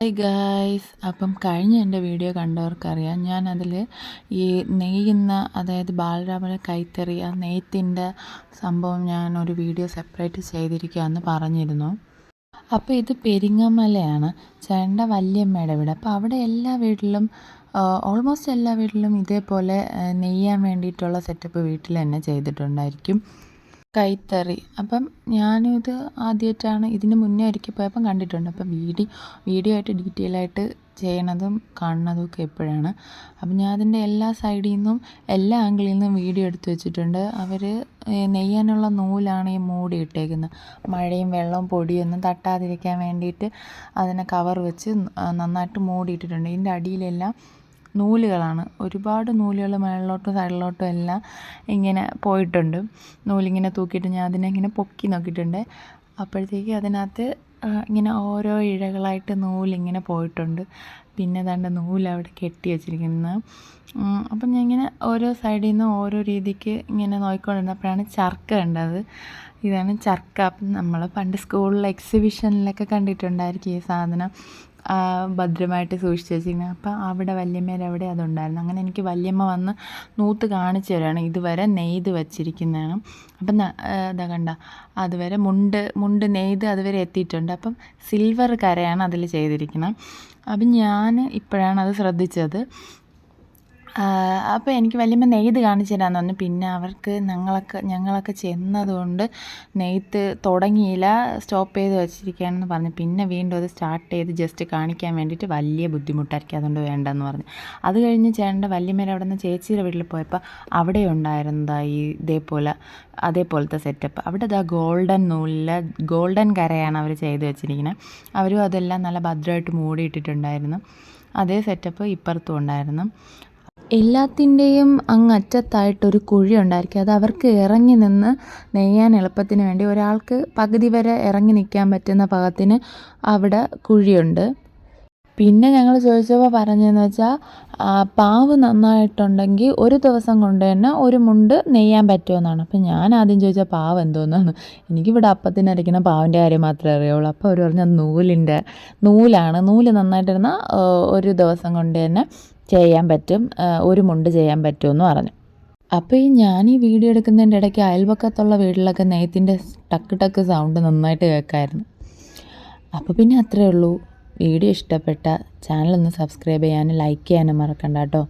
Hi guys, അപ്പം കഴിഞ്ഞ എൻ്റെ വീഡിയോ കണ്ടവർക്കറിയാം ഞാനതിൽ ഈ നെയ്യുന്ന, അതായത് ബാലരാമന് കൈത്തറി, ആ നെയ്ത്തിൻ്റെ സംഭവം ഞാനൊരു വീഡിയോ സെപ്പറേറ്റ് ചെയ്തിരിക്കുകയെന്ന് പറഞ്ഞിരുന്നു. അപ്പോൾ ഇത് പെരിങ്ങമലയാണ്, ചേട്ടൻ്റെ വല്യമ്മയുടെ വീട്. അപ്പോൾ അവിടെ എല്ലാ വീട്ടിലും, ഓൾമോസ്റ്റ് എല്ലാ വീട്ടിലും ഇതേപോലെ നെയ്യാൻ വേണ്ടിയിട്ടുള്ള സെറ്റപ്പ് വീട്ടിൽ തന്നെ ചെയ്തിട്ടുണ്ടായിരിക്കും, കൈത്തറി. അപ്പം ഞാനും ഇത് ആദ്യമായിട്ടാണ്, ഇതിന് മുന്നേ ഒരിക്കൽ പോയപ്പം കണ്ടിട്ടുണ്ട്. അപ്പം വീഡിയോ ആയിട്ട് ഡീറ്റെയിൽ ആയിട്ട് ചെയ്യണതും കാണുന്നതും ഒക്കെ എപ്പോഴാണ്. അപ്പം ഞാൻ അതിൻ്റെ എല്ലാ സൈഡിൽ നിന്നും എല്ലാ ആംഗിളിൽ നിന്നും വീഡിയോ എടുത്ത് വെച്ചിട്ടുണ്ട്. അവർ നെയ്യാനുള്ള നൂലാണ് ഈ മൂടി ഇട്ടേക്കുന്നത്. മഴയും വെള്ളവും പൊടിയൊന്നും തട്ടാതിരിക്കാൻ വേണ്ടിയിട്ട് അതിനെ കവർ വെച്ച് നന്നായിട്ട് മൂടിയിട്ടിട്ടുണ്ട്. ഇതിൻ്റെ അടിയിലെല്ലാം നൂലുകളാണ്, ഒരുപാട് നൂലുകൾ മേളിലോട്ടും സൈഡിലോട്ടും എല്ലാം ഇങ്ങനെ പോയിട്ടുണ്ട്. നൂലിങ്ങനെ തൂക്കിയിട്ട് ഞാൻ അതിനെ ഇങ്ങനെ പൊക്കി നോക്കിയിട്ടുണ്ട്. അപ്പോഴത്തേക്ക് അതിനകത്ത് ഇങ്ങനെ ഓരോ ഇഴകളായിട്ട് നൂലിങ്ങനെ പോയിട്ടുണ്ട്. പിന്നെ ദാണ്ട് നൂലവിടെ കെട്ടി വെച്ചിരിക്കുന്നത്. അപ്പം ഞാൻ ഇങ്ങനെ ഓരോ സൈഡിൽ നിന്ന് ഓരോ രീതിക്ക് ഇങ്ങനെ നോക്കിക്കൊണ്ടിരുന്നപ്പോഴാണ് ചർക്ക കണ്ടത്. ഇതാണ് ചർക്ക. അപ്പം നമ്മൾ പണ്ട് സ്കൂളിൽ എക്സിബിഷനിലൊക്കെ കണ്ടിട്ടുണ്ടായിരിക്കും ഈ സാധനം ഭദ്രമായിട്ട് സൂക്ഷിച്ച് വെച്ചിരിക്കുന്നത്. അപ്പം അവിടെ വല്യമ്മേരെ അവിടെ അതുണ്ടായിരുന്നു. അങ്ങനെ എനിക്ക് വല്യമ്മ വന്ന് നൂത്ത് കാണിച്ചു തരാണ്. ഇതുവരെ നെയ്ത് വച്ചിരിക്കുന്നതാണ്. അപ്പം ഇതാ കണ്ട, അതുവരെ മുണ്ട് നെയ്ത് അതുവരെ എത്തിയിട്ടുണ്ട്. അപ്പം സിൽവർ കരയാണ് അതിൽ ചെയ്തിരിക്കുന്നത്. അപ്പം ഞാൻ ഇപ്പോഴാണ് അത് ശ്രദ്ധിച്ചത്. അപ്പോൾ എനിക്ക് വല്യമ്മ നെയ്ത് കാണിച്ചു തരാമെന്ന് പറഞ്ഞു. പിന്നെ അവർക്ക് ഞങ്ങളൊക്കെ ചെന്നതുകൊണ്ട് നെയ്ത്ത് തുടങ്ങിയില്ല, സ്റ്റോപ്പ് ചെയ്ത് വെച്ചിരിക്കുകയാണെന്ന് പറഞ്ഞു. പിന്നെ വീണ്ടും അത് സ്റ്റാർട്ട് ചെയ്ത് ജസ്റ്റ് കാണിക്കാൻ വേണ്ടിയിട്ട് വലിയ ബുദ്ധിമുട്ടായിരിക്കും, അതുകൊണ്ട് വേണ്ടെന്ന് പറഞ്ഞു. അത് കഴിഞ്ഞ് ചേട്ടൻ്റെ വല്യമ്മേരെ അവിടെ നിന്ന് ചേച്ചിയുടെ വീട്ടിൽ പോയപ്പോൾ അവിടെ ഉണ്ടായിരുന്നതായി അതേപോലത്തെ സെറ്റപ്പ്. അവിടെ ഇതാ ഗോൾഡൻ നൂലിൽ ഗോൾഡൻ കരയാണ് അവർ ചെയ്ത് വെച്ചിരിക്കുന്നത്. അവരും അതെല്ലാം നല്ല ഭദ്രമായിട്ട് മൂടിയിട്ടിട്ടുണ്ടായിരുന്നു. അതേ സെറ്റപ്പ് ഇപ്പുറത്തും ഉണ്ടായിരുന്നു. എല്ലാത്തിൻ്റെയും അങ്ങറ്റത്തായിട്ടൊരു കുഴി ഉണ്ടായിരിക്കും. അത് അവർക്ക് ഇറങ്ങി നിന്ന് നെയ്യാൻ എളുപ്പത്തിന് വേണ്ടി ഒരാൾക്ക് പകുതി വരെ ഇറങ്ങി നിൽക്കാൻ പറ്റുന്ന പാകത്തിന് അവിടെ കുഴിയുണ്ട്. പിന്നെ ഞങ്ങൾ ചോദിച്ചപ്പോൾ പറഞ്ഞതെന്ന് വെച്ചാൽ, പാവ് നന്നായിട്ടുണ്ടെങ്കിൽ ഒരു ദിവസം കൊണ്ട് തന്നെ ഒരു മുണ്ട് നെയ്യാൻ പറ്റുമെന്നാണ്. അപ്പം ഞാൻ ആദ്യം ചോദിച്ചാൽ പാവ് എന്തോന്നാണ്, എനിക്കിവിടെ അപ്പത്തിനരയ്ക്കുന്ന പാവിൻ്റെ കാര്യം മാത്രമേ അറിയുള്ളൂ. അപ്പോൾ അവർ പറഞ്ഞാൽ നൂലാണ്. നൂല് നന്നായിട്ടിരുന്നാൽ ഒരു ദിവസം കൊണ്ട് തന്നെ ചെയ്യാൻ പറ്റും, ഒരു മുണ്ട് ചെയ്യാൻ പറ്റുമെന്ന് പറഞ്ഞു. അപ്പോൾ ഞാൻ ഈ വീഡിയോ എടുക്കുന്നതിൻ്റെ ഇടയ്ക്ക് അയൽപക്കത്തുള്ള വീട്ടിലൊക്കെ നെയ്ത്തിൻ്റെ ടക്ക് ടക്ക് സൗണ്ട് നന്നായിട്ട് കേൾക്കാമായിരുന്നു. അപ്പോൾ പിന്നെ അത്രയേ ഉള്ളൂ. വീഡിയോ ഇഷ്ടപ്പെട്ട ചാനലൊന്ന് സബ്സ്ക്രൈബ് ചെയ്യാനും ലൈക്ക് ചെയ്യാനും മറക്കണ്ട കേട്ടോ.